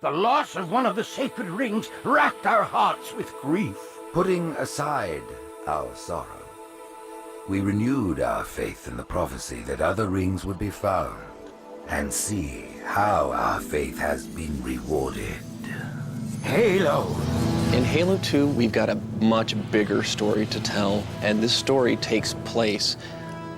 The loss of one of the sacred rings racked our hearts with grief. Putting aside our sorrow, we renewed our faith in the prophecy that other rings would be found, and see how our faith has been rewarded. Halo! In Halo 2, we've got a much bigger story to tell, and this story takes place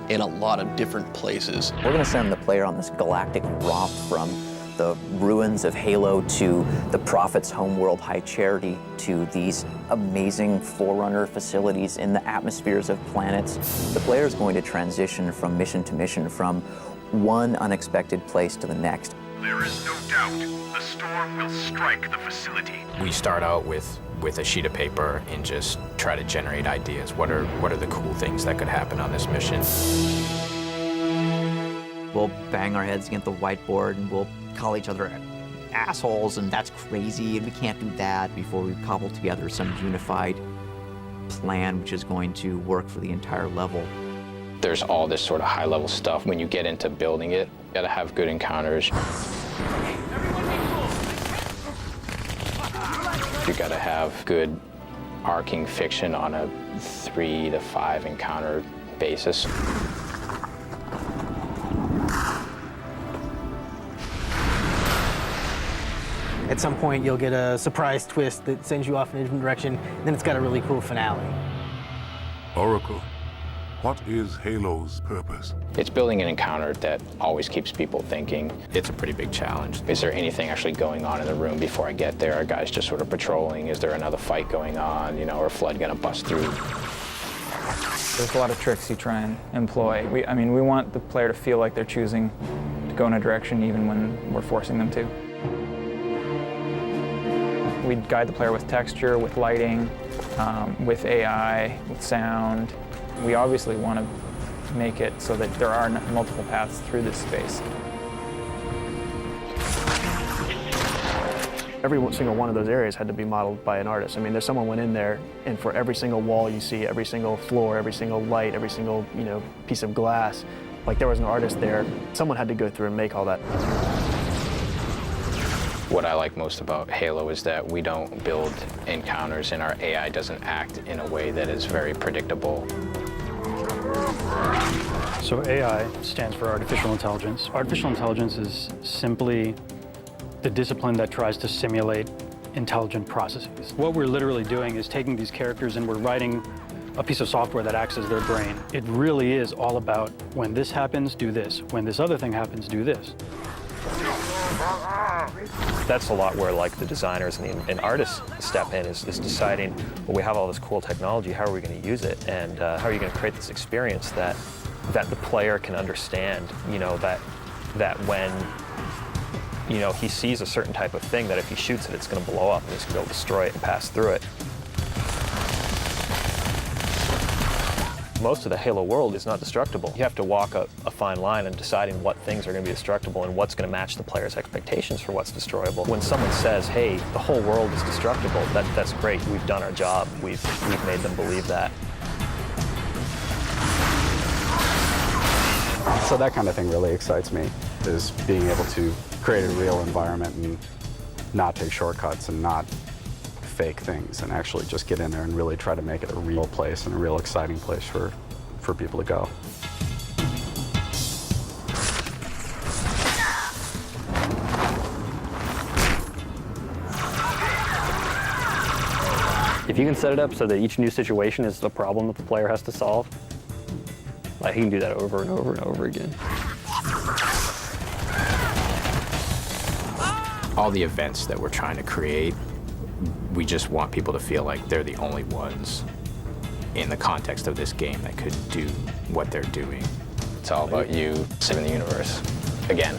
in a lot of different places. We're going to send the player on this galactic romp from the ruins of Halo to the Prophet's homeworld, High Charity, to these amazing Forerunner facilities in the atmospheres of planets. The player is going to transition from mission to mission, from one unexpected place to the next. There is no doubt the storm will strike the facility. We start out with a sheet of paper and just try to generate ideas. What are the cool things that could happen on this mission? We'll bang our heads against the whiteboard and we'll call each other assholes, and that's crazy, and we can't do that, before we cobble together some unified plan which is going to work for the entire level. There's all this sort of high-level stuff. When you get into building it, you gotta have good encounters. You gotta have good arcing fiction on a 3 to 5 encounter basis. At some point, you'll get a surprise twist that sends you off in a different direction, and then it's got a really cool finale. Oracle, what is Halo's purpose? It's building an encounter that always keeps people thinking. It's a pretty big challenge. Is there anything actually going on in the room before I get there? Are guys just sort of patrolling? Is there another fight going on? You know, or Flood gonna bust through? There's a lot of tricks you try and employ. We want the player to feel like they're choosing to go in a direction even when we're forcing them to. We guide the player with texture, with lighting, with AI, with sound. We obviously want to make it so that there are multiple paths through this space. Every single one of those areas had to be modeled by an artist. I mean, there's someone went in there, and for every single wall you see, every single floor, every single light, every single piece of glass, like there was an artist there. Someone had to go through and make all that. What I like most about Halo is that we don't build encounters and our AI doesn't act in a way that is very predictable. So AI stands for artificial intelligence. Artificial intelligence is simply the discipline that tries to simulate intelligent processes. What we're literally doing is taking these characters and we're writing a piece of software that acts as their brain. It really is all about, when this happens, do this. When this other thing happens, do this. That's a lot where the designers and artists step in, is deciding, well, we have all this cool technology, how are we going to use it? And how are you going to create this experience that the player can understand, that when, he sees a certain type of thing, that if he shoots it, it's going to blow up and he's going to be able to destroy it and pass through it. Most of the Halo world is not destructible. You have to walk a fine line in deciding what things are going to be destructible and what's going to match the player's expectations for what's destroyable. When someone says, hey, the whole world is destructible, that's great. We've done our job. We've made them believe that. So that kind of thing really excites me, is being able to create a real environment and not take shortcuts and not fake things, and actually just get in there and really try to make it a real place and a real exciting place for people to go. If you can set it up so that each new situation is a problem that the player has to solve, he can do that over and over and over again. All the events that we're trying to create, we just want people to feel like they're the only ones in the context of this game that could do what they're doing. It's all about you saving the universe again.